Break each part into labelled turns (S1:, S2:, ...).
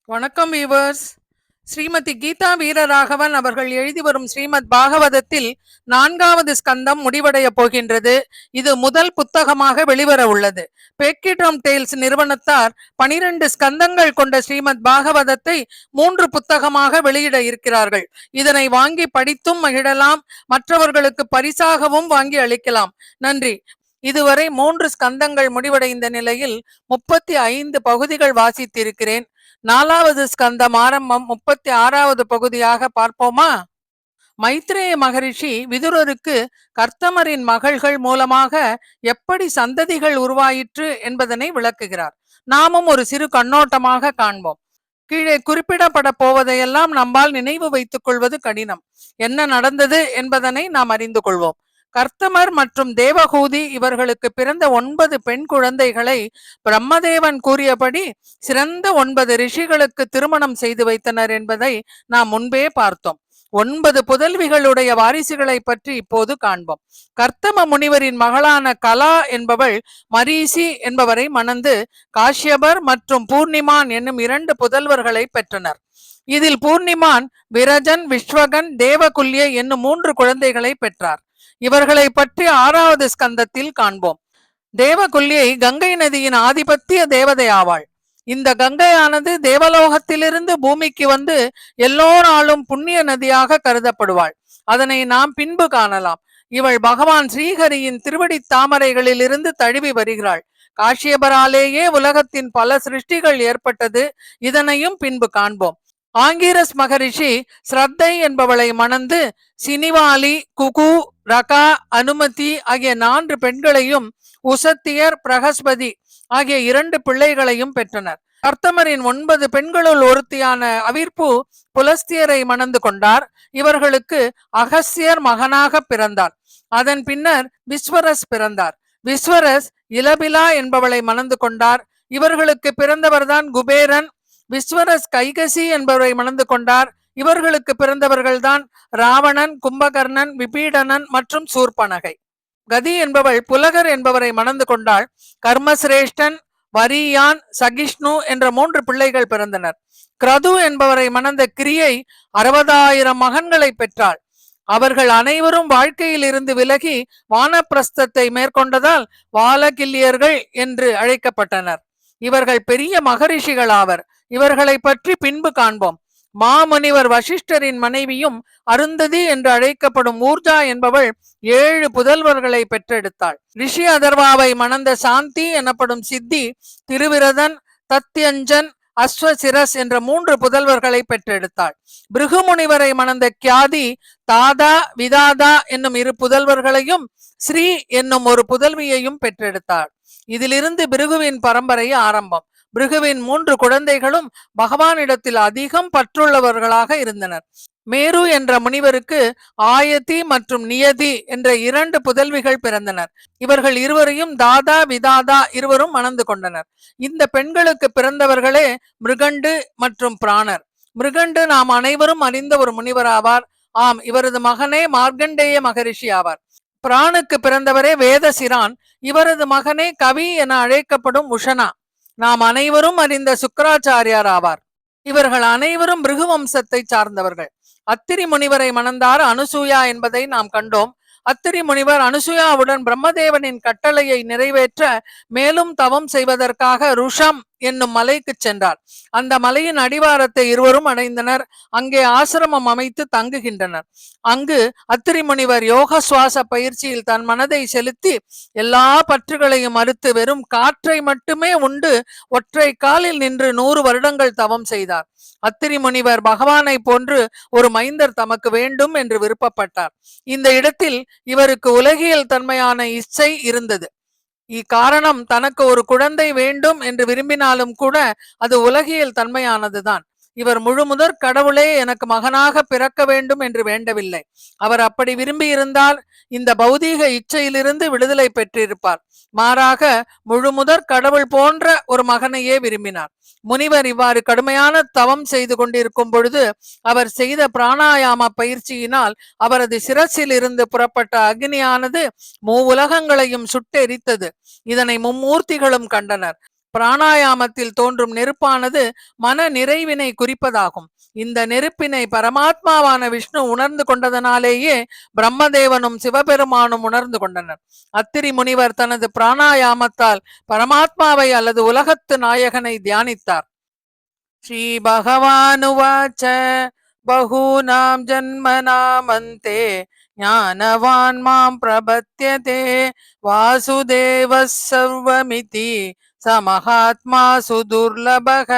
S1: வணக்கம் வீவர்ஸ். ஸ்ரீமதி கீதா வீரராகவன் அவர்கள் எழுதி வரும் ஸ்ரீமத் பாகவதத்தில் 4வது ஸ்கந்தம் முடிவடைய போகின்றது. இது முதல் புத்தகமாக வெளிவர உள்ளது. பேக்கிட்ரம் டேல்ஸ் நிறுவனத்தார் 12 ஸ்கந்தங்கள் கொண்ட ஸ்ரீமத் பாகவதத்தை 3 புத்தகமாக வெளியிட இருக்கிறார்கள். இதனை வாங்கி படித்தும் மகிழலாம், மற்றவர்களுக்கு பரிசாகவும் வாங்கி அளிக்கலாம். நன்றி. இதுவரை 3 ஸ்கந்தங்கள் முடிவடைந்த நிலையில் 35 பகுதிகள் வாசித்திருக்கிறேன். 4வது ஸ்கந்தம் ஆரம்பம் 36வது பகுதியாக பார்ப்போமா? மைத்ரேய மகரிஷி விதுரருக்கு கர்த்தமரின் மகள்கள் மூலமாக எப்படி சந்ததிகள் உருவாயிற்று என்பதனை விளக்குகிறார். நாமும் ஒரு சிறு கண்ணோட்டமாக காண்போம். கீழே குறிப்பிடப்பட போவதையெல்லாம் நம்மால் நினைவு வைத்துக் கொள்வது கடினம். என்ன நடந்தது என்பதனை நாம் அறிந்து கொள்வோம். கர்த்தமர் மற்றும் தேவகூதி இவர்களுக்கு பிறந்த 9 பெண் குழந்தைகளை பிரம்மதேவன் கூறியபடி சிறந்த 9 ரிஷிகளுக்கு திருமணம் செய்து வைத்தனர் என்பதை நாம் முன்பே பார்த்தோம். 9 புதல்விகளுடைய வாரிசுகளை பற்றி இப்போது காண்போம். கர்த்தம முனிவரின் மகளான கலா என்பவள் மரீசி என்பவரை மணந்து காஷ்யபர் மற்றும் பூர்ணிமான் என்னும் 2 புதல்வர்களை பெற்றனர். இதில் பூர்ணிமான் விரஜன், விஸ்வகன், தேவகுல்ய என்னும் 3 குழந்தைகளை பெற்றார். இவர்களை பற்றி 6வது ஸ்கந்தத்தில் காண்போம். தேவகுல்யை கங்கை நதியின் ஆதிபத்திய தேவதை ஆவாள். இந்த கங்கையானது தேவலோகத்திலிருந்து பூமிக்கு வந்து எல்லோராலும் புண்ணிய நதியாக கருதப்படுவாள். அதனை நாம் பின்பு காணலாம். இவள் பகவான் ஸ்ரீஹரியின் திருவடி தாமரைகளில் இருந்து தழுவி வருகிறாள். காஷ்யபராலேயே உலகத்தின் பல சிருஷ்டிகள் ஏற்பட்டது. இதனையும் பின்பு காண்போம். ஆங்கிரஸ் மகரிஷி ஸ்ரத்தை என்பவளை மணந்து சினிவாலி, குகு, ரகா, அனுமதி ஆகிய 4 பெண்களையும் உசத்தியர், பிரகஸ்பதி ஆகிய 2 பிள்ளைகளையும் பெற்றனர். கர்த்தமரின் 9 பெண்களுள் ஒருத்தியான அவிர்ப்பு புலஸ்தியரை மணந்து கொண்டார். இவர்களுக்கு அகஸ்தியர் மகனாக பிறந்தார். அதன் பின்னர் விஸ்வரஸ் பிறந்தார். விஸ்வரஸ் இலபிலா என்பவளை மணந்து கொண்டார். இவர்களுக்கு பிறந்தவர்தான் குபேரன். விஸ்வரஸ் கைகசி என்பவரை மணந்து கொண்டார். இவர்களுக்கு பிறந்தவர்கள்தான் ராவணன், கும்பகர்ணன், விபீடனன் மற்றும் சூர்பனகை. கதி என்பவள் புலகர் என்பவரை மணந்து கொண்டாள். கர்மசிரேஷ்டன், வரியான், சகிஷ்ணு என்ற 3 பிள்ளைகள் பிறந்தனர். கிரது என்பவரை மணந்த கிரியை 60,000 மகன்களை பெற்றாள். அவர்கள் அனைவரும் வாழ்க்கையில் இருந்து விலகி வானப்பிரஸ்தத்தை மேற்கொண்டதால் வாலகில்லியர்கள் என்று அழைக்கப்பட்டனர். இவர்கள் பெரிய மகரிஷிகள் ஆவர். இவர்களை பற்றி பின்பு காண்போம். மாமுனிவர் வசிஷ்டரின் மனைவியும் அருந்ததி என்று அழைக்கப்படும் ஊர்ஜா என்பவள் 7 புதல்வர்களை பெற்றெடுத்தாள். ரிஷி அதர்வாவை மணந்த சாந்தி எனப்படும் சித்தி திருவிரதன், தத்யஞ்சன், அஸ்வசிரஸ் என்ற 3 புதல்வர்களை பெற்றெடுத்தாள். பிருகுமுனிவரை மணந்த கியாதி தாதா, விதாதா என்னும் 2 புதல்வர்களையும் ஸ்ரீ என்னும் ஒரு புதல்வியையும் பெற்றெடுத்தாள். இதிலிருந்து பிருகுவின் பரம்பரை ஆரம்பம். பிருகுவின் 3 குழந்தைகளும் பகவானிடத்தில் அதிகம் பற்றுள்ளவர்களாக இருந்தனர். மேரு என்ற முனிவருக்கு ஆயதி மற்றும் நியதி என்ற 2 புதல்விகள் பிறந்தனர். இவர்கள் இருவரையும் தாதா, விதாதா இருவரும் மணந்து கொண்டனர். இந்த பெண்களுக்கு பிறந்தவர்களே மிருகண்டு மற்றும் பிராணர். மிருகண்டு நாம் அனைவரும் அறிந்த ஒரு முனிவர் ஆவார். ஆம், இவரது மகனே மார்க்கண்டேய மகரிஷி ஆவார். பிராணுக்கு பிறந்தவரே வேதசிரான். இவரது மகனே கவி என அழைக்கப்படும் உஷனா. நாம் அனைவரும் அறிந்த சுக்கராச்சாரியார் ஆவார். இவர்கள் அனைவரும் பிருகு வம்சத்தை சார்ந்தவர்கள். அத்திரி முனிவரை மணந்தார் அனுசூயா என்பதை நாம் கண்டோம். அத்திரி முனிவர் அனுசூயாவுடன் பிரம்மதேவனின் கட்டளையை நிறைவேற்ற மேலும் தவம் செய்வதற்காக ருஷம் என்னும் மலைக்கு சென்றார். அந்த மலையின் அடிவாரத்தை இருவரும் அடைந்தனர். அங்கே ஆசிரமம் அமைத்து தங்குகின்றனர். அங்கு அத்திரி முனிவர் யோக சுவாச பயிற்சியில் தன் மனதை செலுத்தி எல்லா பற்றுகளையும் மறுத்து வெறும் காற்றை மட்டுமே உண்டு ஒற்றை காலில் நின்று 100 வருடங்கள் தவம் செய்தார். அத்திரி முனிவர் பகவானை போன்று ஒரு மைந்தர் தமக்கு வேண்டும் என்று விருப்பப்பட்டார். இந்த இடத்தில் இவருக்கு உலகியல் தன்மையான இச்சை இருந்தது. இக்காரணம் தனக்கு ஒரு குழந்தை வேண்டும் என்று விரும்பினாலும் கூட அது உலகியல் தன்மையானதுதான். இவர் முழுமுதற் கடவுளே எனக்கு மகனாக பிறக்க வேண்டும் என்று வேண்டவில்லை. அவர் அப்படி விரும்பி இருந்தால் இந்த பௌதீக இச்சையிலிருந்து விடுதலை பெற்றிருப்பார். மாறாக முழுமுதற் கடவுள் போன்ற ஒரு மகனையே விரும்பினார். முனிவர் இவ்வாறு கடுமையான தவம் செய்து கொண்டிருக்கும் பொழுது அவர் செய்த பிராணாயாம பயிற்சியினால் அவரது சிரசில் இருந்து புறப்பட்ட அக்னியானது 3 உலகங்களையும் சுட்டெரித்தது. இதனை மும்மூர்த்திகளும் கண்டனர். பிராணாயாமத்தில் தோன்றும் நெருப்பானது மன நிறைவினை குறிப்பதாகும். இந்த நெருப்பினை பரமாத்மாவான விஷ்ணு உணர்ந்து கொண்டதனாலேயே பிரம்மதேவனும் சிவபெருமானும் உணர்ந்து கொண்டனர். அத்திரி முனிவர் தனது பிராணாயாமத்தால் பரமாத்மாவை அல்லது உலகத்து நாயகனை தியானித்தார். ஸ்ரீ பகவானுவாச்ச பகூனாம் ஜன்மனாமந்தே ஞானவான் மாம் பிரபத்யதே வாசுதேவ சர்வமிதி சமஹாத்மா சுதுர்லபக.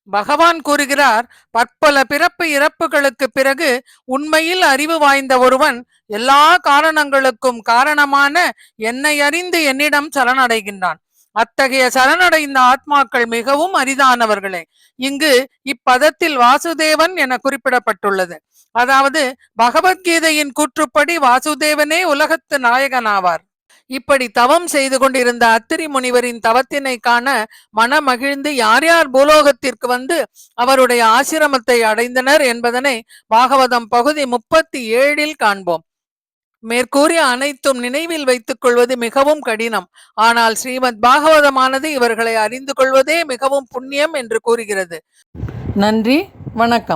S1: பகவான் கூறுகிறார், பற்பல பிறப்பு இறப்புகளுக்கு பிறகு உண்மையில் அறிவு வாய்ந்த ஒருவன் எல்லா காரணங்களுக்கும் காரணமான என்னை அறிந்து என்னிடம் சரணடைகின்றான். அத்தகைய சரணடைந்த ஆத்மாக்கள் மிகவும் அரிதானவர்களே. இங்கு இப்பதத்தில் வாசுதேவன் என குறிப்பிடப்பட்டுள்ளது. அதாவது பகவத்கீதையின் கூற்றுப்படி வாசுதேவனே உலகத்து நாயகனாவார். இப்படி தவம் செய்து கொண்டிருந்த அத்திரி முனிவரின் தவத்தினை காண மனமகிழ்ந்து யார் யார் பூலோகத்திற்கு வந்து அவருடைய ஆசிரமத்தை அடைந்தனர் என்பதனை பாகவதம் பகுதி 37 காண்போம். மேற்கூறிய அனைத்தும் நினைவில் வைத்துக் கொள்வது மிகவும் கடினம். ஆனால் ஸ்ரீமத் பாகவதமானது இவர்களை அறிந்து கொள்வதே மிகவும் புண்ணியம் என்று கூறுகிறது. நன்றி, வணக்கம்.